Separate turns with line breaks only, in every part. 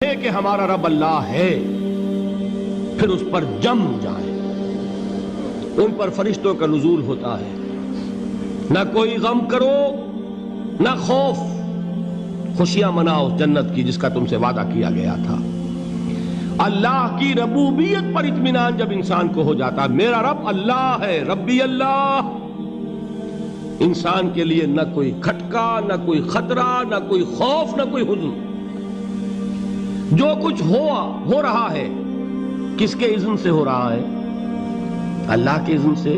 کہ ہمارا رب اللہ ہے، پھر اس پر جم جائیں۔ ان پر فرشتوں کا نزول ہوتا ہے، نہ کوئی غم کرو نہ خوف، خوشیاں مناؤ جنت کی جس کا تم سے وعدہ کیا گیا تھا۔ اللہ کی ربوبیت پر اطمینان جب انسان کو ہو جاتا، میرا رب اللہ ہے، ربی اللہ، انسان کے لیے نہ کوئی کھٹکا، نہ کوئی خطرہ، نہ کوئی خوف، نہ کوئی حزن۔ جو کچھ ہو رہا ہے کس کے اذن سے ہو رہا ہے؟ اللہ کے اذن سے۔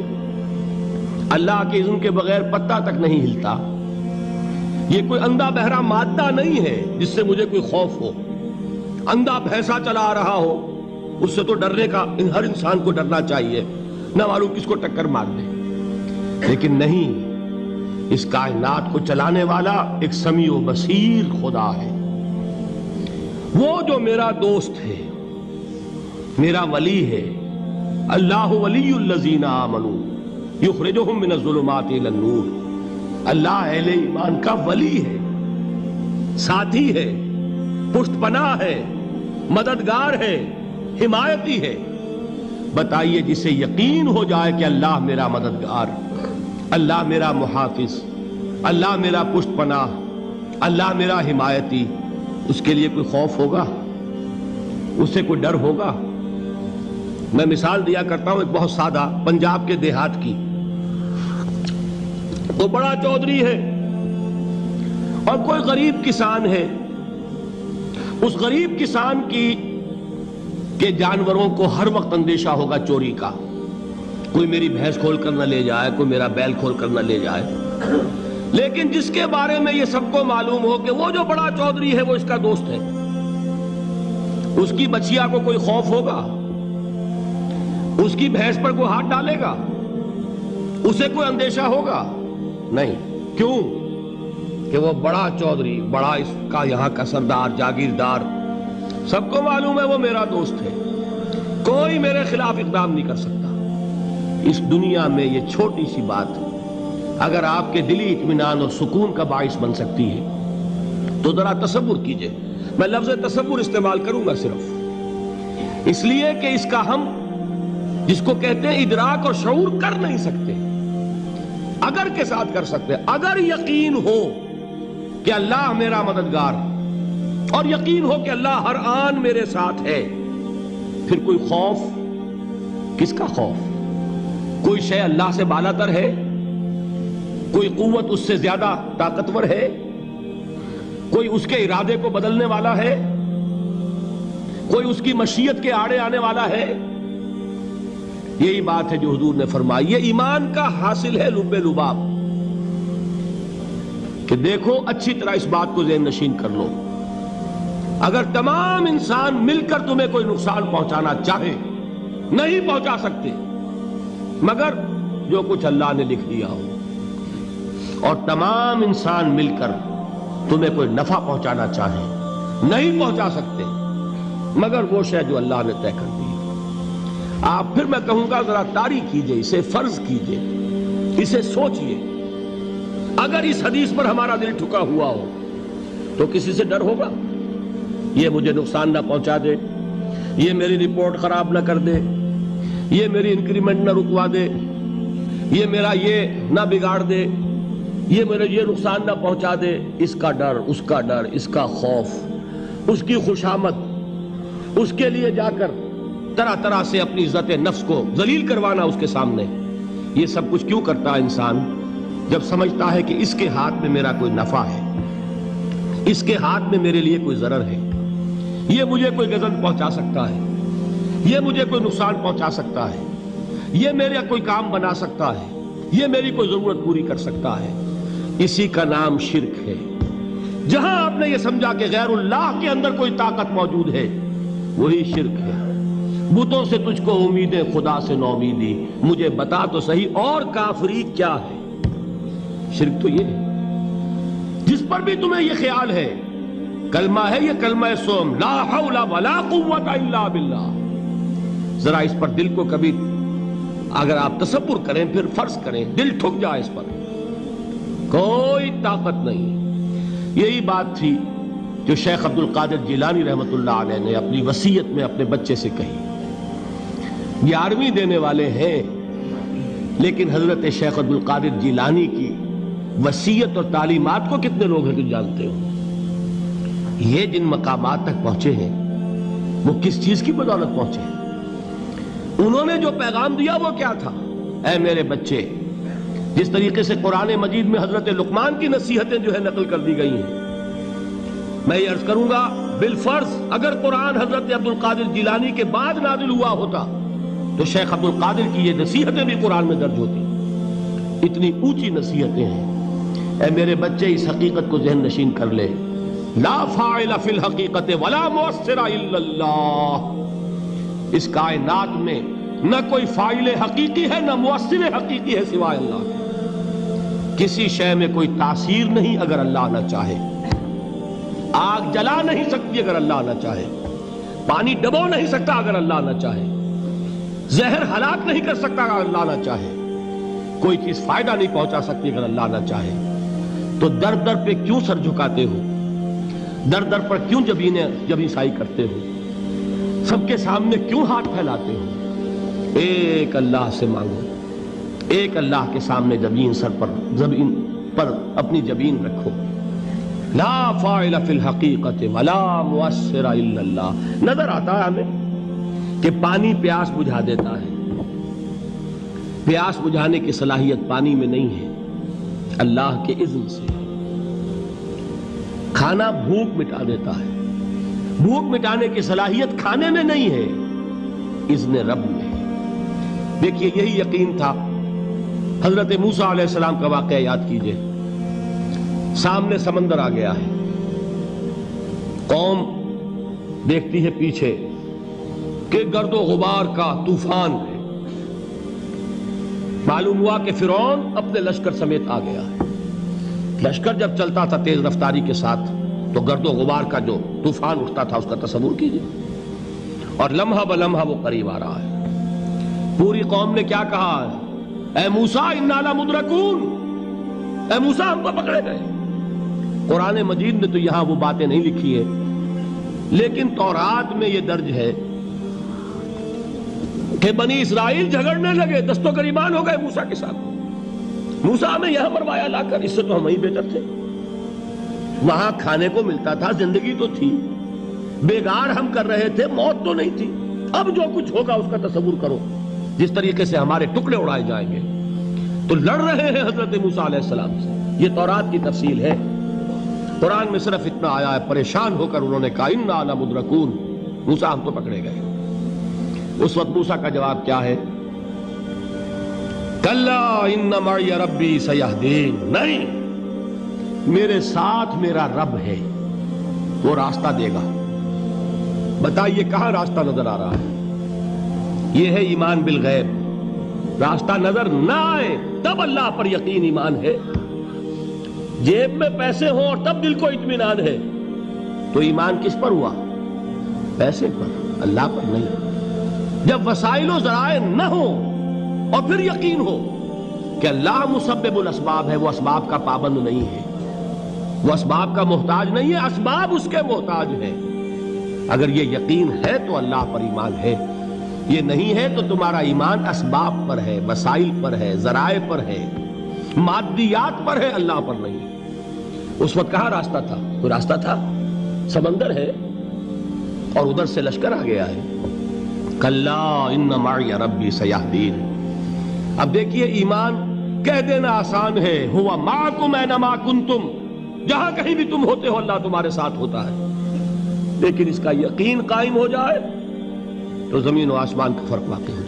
اللہ کے اذن کے بغیر پتہ تک نہیں ہلتا۔ یہ کوئی اندھا بہرا مادہ نہیں ہے جس سے مجھے کوئی خوف ہو۔ اندھا بھینسا چلا آ رہا ہو اس سے تو ڈرنے کا ہر انسان کو ڈرنا چاہیے، نہ معلوم کس کو ٹکر مار دے۔ لیکن نہیں، اس کائنات کو چلانے والا ایک سمیع و بصیر خدا ہے۔ وہ جو میرا دوست ہے، میرا ولی ہے۔ اللہ ولی الذین آمنوا یخرجہم من الظلمات الی النور۔ اللہ اہل ایمان کا ولی ہے، ساتھی ہے، پشت پناہ ہے، مددگار ہے، حمایتی ہے۔ بتائیے جسے یقین ہو جائے کہ اللہ میرا مددگار، اللہ میرا محافظ، اللہ میرا پشت پناہ، اللہ میرا حمایتی، اس کے لیے کوئی خوف ہوگا؟ اس سے کوئی ڈر ہوگا؟ میں مثال دیا کرتا ہوں ایک بہت سادہ پنجاب کے دیہات کی۔ تو بڑا چودھری ہے اور کوئی غریب کسان ہے۔ اس غریب کسان کے جانوروں کو ہر وقت اندیشہ ہوگا چوری کا، کوئی میری بھینس کھول کر نہ لے جائے، کوئی میرا بیل کھول کر نہ لے جائے۔ لیکن جس کے بارے میں یہ سب کو معلوم ہو کہ وہ جو بڑا چودھری ہے وہ اس کا دوست ہے، اس کی بچیا کو کوئی خوف ہوگا؟ اس کی بھینس پر کوئی ہاتھ ڈالے گا؟ اسے کوئی اندیشہ ہوگا؟ نہیں۔ کیوں؟ کہ وہ بڑا چودھری، بڑا اس کا یہاں کا سردار، جاگیردار، سب کو معلوم ہے وہ میرا دوست ہے، کوئی میرے خلاف اقدام نہیں کر سکتا۔ اس دنیا میں یہ چھوٹی سی بات اگر آپ کے دلی اطمینان اور سکون کا باعث بن سکتی ہے تو ذرا تصور کیجئے۔ میں لفظ تصور استعمال کروں گا صرف اس لیے کہ اس کا ہم جس کو کہتے ہیں ادراک اور شعور کر نہیں سکتے، اگر کے ساتھ کر سکتے۔ اگر یقین ہو کہ اللہ میرا مددگار اور یقین ہو کہ اللہ ہر آن میرے ساتھ ہے، پھر کوئی خوف؟ کس کا خوف؟ کوئی شے اللہ سے بالا تر ہے؟ کوئی قوت اس سے زیادہ طاقتور ہے؟ کوئی اس کے ارادے کو بدلنے والا ہے؟ کوئی اس کی مشیت کے آڑے آنے والا ہے؟ یہی بات ہے جو حضور نے فرمائی۔ یہ ایمان کا حاصل ہے لب لباب، کہ دیکھو اچھی طرح اس بات کو ذہن نشین کر لو، اگر تمام انسان مل کر تمہیں کوئی نقصان پہنچانا چاہے نہیں پہنچا سکتے مگر جو کچھ اللہ نے لکھ دیا ہو، اور تمام انسان مل کر تمہیں کوئی نفع پہنچانا چاہے نہیں پہنچا سکتے مگر وہ شے جو اللہ نے طے کر دی۔ آپ پھر میں کہوں گا ذرا طاری کیجئے، اسے فرض کیجئے، اسے سوچئے۔ اگر اس حدیث پر ہمارا دل ٹھکا ہوا ہو تو کسی سے ڈر ہوگا؟ یہ مجھے نقصان نہ پہنچا دے، یہ میری رپورٹ خراب نہ کر دے، یہ میری انکریمنٹ نہ رکوا دے، یہ میرا یہ نہ بگاڑ دے، یہ میرے یہ نقصان نہ پہنچا دے۔ اس کا ڈر، اس کا ڈر، اس کا خوف، اس کی خوشامد، اس کے لیے جا کر طرح طرح سے اپنی عزت نفس کو ذلیل کروانا اس کے سامنے، یہ سب کچھ کیوں کرتا ہے انسان؟ جب سمجھتا ہے کہ اس کے ہاتھ میں میرا کوئی نفع ہے، اس کے ہاتھ میں میرے لیے کوئی ضرر ہے، یہ مجھے کوئی غضب پہنچا سکتا ہے، یہ مجھے کوئی نقصان پہنچا سکتا ہے، یہ میرا کوئی کام بنا سکتا ہے، یہ میری کوئی ضرورت پوری کر سکتا ہے، اسی کا نام شرک ہے۔ جہاں آپ نے یہ سمجھا کہ غیر اللہ کے اندر کوئی طاقت موجود ہے وہی شرک ہے۔ بتوں سے تجھ کو امیدیں، خدا سے نومیدی، مجھے بتا تو صحیح اور کافری کیا ہے؟ شرک تو یہ ہے جس پر بھی تمہیں یہ خیال ہے، کلمہ ہے یہ کلمہ سوم، لا حول ولا قوت الا باللہ، ذرا اس پر دل کو کبھی اگر آپ تصور کریں، پھر فرض کریں، دل ٹھک جائے اس پر، کوئی طاقت نہیں۔ یہی بات تھی جو شیخ عبد القادر جیلانی رحمۃ اللہ علیہ نے اپنی وصیت میں اپنے بچے سے کہی. 11ویں دینے والے ہیں، لیکن حضرت شیخ عبد القادر جیلانی کی وصیت اور تعلیمات کو کتنے لوگ ہیں جو جانتے ہو؟ یہ جن مقامات تک پہنچے ہیں وہ کس چیز کی بدولت پہنچے ہیں؟ انہوں نے جو پیغام دیا وہ کیا تھا؟ اے میرے بچے، جس طریقے سے قرآن مجید میں حضرت لقمان کی نصیحتیں جو ہے نقل کر دی گئی ہیں، میں یہ عرض کروں گا بالفرض اگر قرآن حضرت عبد القادر جیلانی کے بعد نازل ہوا ہوتا تو شیخ عبد القادر کی یہ نصیحتیں بھی قرآن میں درج ہوتی. اتنی اونچی نصیحتیں ہیں. اے میرے بچے، اس حقیقت کو ذہن نشین کر لے، لا فاعل فی الحقیقت ولا مؤثر الا اللہ. اس کائنات میں نہ کوئی فاعل حقیقی ہے نہ مؤثر حقیقی ہے سوائے اللہ کے. کسی شے میں کوئی تاثیر نہیں اگر اللہ نہ چاہے. آگ جلا نہیں سکتی اگر اللہ نہ چاہے. پانی ڈبو نہیں سکتا اگر اللہ نہ چاہے. زہر ہلاک نہیں کر سکتا اگر اللہ نہ چاہے. کوئی چیز فائدہ نہیں پہنچا سکتی اگر اللہ نہ چاہے. تو در در پہ کیوں سر جھکاتے ہو؟ در در پر کیوں جبیں سائی کرتے ہو؟ سب کے سامنے کیوں ہاتھ پھیلاتے ہو؟ ایک اللہ سے مانگو. ایک اللہ کے سامنے زمین پر اپنی جبین رکھو. لا فاعل فی الحقیقت ولا مؤثر الا اللہ. نظر آتا ہے ہمیں کہ پانی پیاس بجھا دیتا ہے. پیاس بجھانے کی صلاحیت پانی میں نہیں ہے، اللہ کے اذن سے. کھانا بھوک مٹا دیتا ہے. بھوک مٹانے کی صلاحیت کھانے میں نہیں ہے، اذن رب میں. دیکھیے یہی یقین تھا. حضرت موسیٰ علیہ السلام کا واقعہ یاد کیجئے. سامنے سمندر آ گیا ہے. قوم دیکھتی ہے پیچھے کہ گرد و غبار کا طوفان ہے. معلوم ہوا کہ فرعون اپنے لشکر سمیت آ گیا ہے. لشکر جب چلتا تھا تیز رفتاری کے ساتھ تو گرد و غبار کا جو طوفان اٹھتا تھا اس کا تصور کیجئے. اور لمحہ بلمحہ وہ قریب آ رہا ہے. پوری قوم نے کیا کہا ہے؟ اے موسیٰ انا لمدرکون. اے موسیٰ ہم کو پکڑے گئے. قرآن مجید نے تو یہاں وہ باتیں نہیں لکھی ہے، لیکن تورات میں یہ درج ہے کہ بنی اسرائیل جھگڑنے لگے، دست و گریبان ہو گئے موسیٰ کے ساتھ. موسیٰ ہمیں یہاں مروایا لا کر، اس سے تو ہم ہی بہتر تھے. وہاں کھانے کو ملتا تھا، زندگی تو تھی. بیگار ہم کر رہے تھے، موت تو نہیں تھی. اب جو کچھ ہوگا اس کا تصور کرو، جس طریقے سے ہمارے ٹکڑے اڑائے جائیں گے. تو لڑ رہے ہیں حضرت موسیٰ علیہ السلام سے. یہ تورات کی تفصیل ہے. قرآن میں صرف اتنا آیا ہے، پریشان ہو کر انہوں نے کہا انا لمدرکون. موسیٰ ہم تو پکڑے گئے. اس وقت موسیٰ کا جواب کیا ہے؟ کلا ان معی ربی سیہدین. نہیں، میرے ساتھ میرا رب ہے، وہ راستہ دے گا. بتائیے کہاں راستہ نظر آ رہا ہے؟ یہ ہے ایمان بالغیب. راستہ نظر نہ آئے تب اللہ پر یقین ایمان ہے. جیب میں پیسے ہوں اور تب دل کو اطمینان ہے تو ایمان کس پر ہوا؟ پیسے پر، اللہ پر نہیں. جب وسائل و ذرائع نہ ہو اور پھر یقین ہو کہ اللہ مسبب الاسباب ہے، وہ اسباب کا پابند نہیں ہے، وہ اسباب کا محتاج نہیں ہے، اسباب اس کے محتاج ہیں. اگر یہ یقین ہے تو اللہ پر ایمان ہے. یہ نہیں ہے تو تمہارا ایمان اسباب پر ہے، وسائل پر ہے، ذرائع پر ہے، مادیات پر ہے، اللہ پر نہیں. اس وقت کہاں راستہ تھا؟ کوئی راستہ تھا؟ سمندر ہے اور ادھر سے لشکر آ گیا ہے. کلا ان معی ربی سیہدین. اب دیکھیے ایمان کہہ دینا آسان ہے، ہوا معکم اینما کنتم. جہاں کہیں بھی تم ہوتے ہو اللہ تمہارے ساتھ ہوتا ہے. لیکن اس کا یقین قائم ہو جائے تو زمین و آسمان کا فرق واقع ہو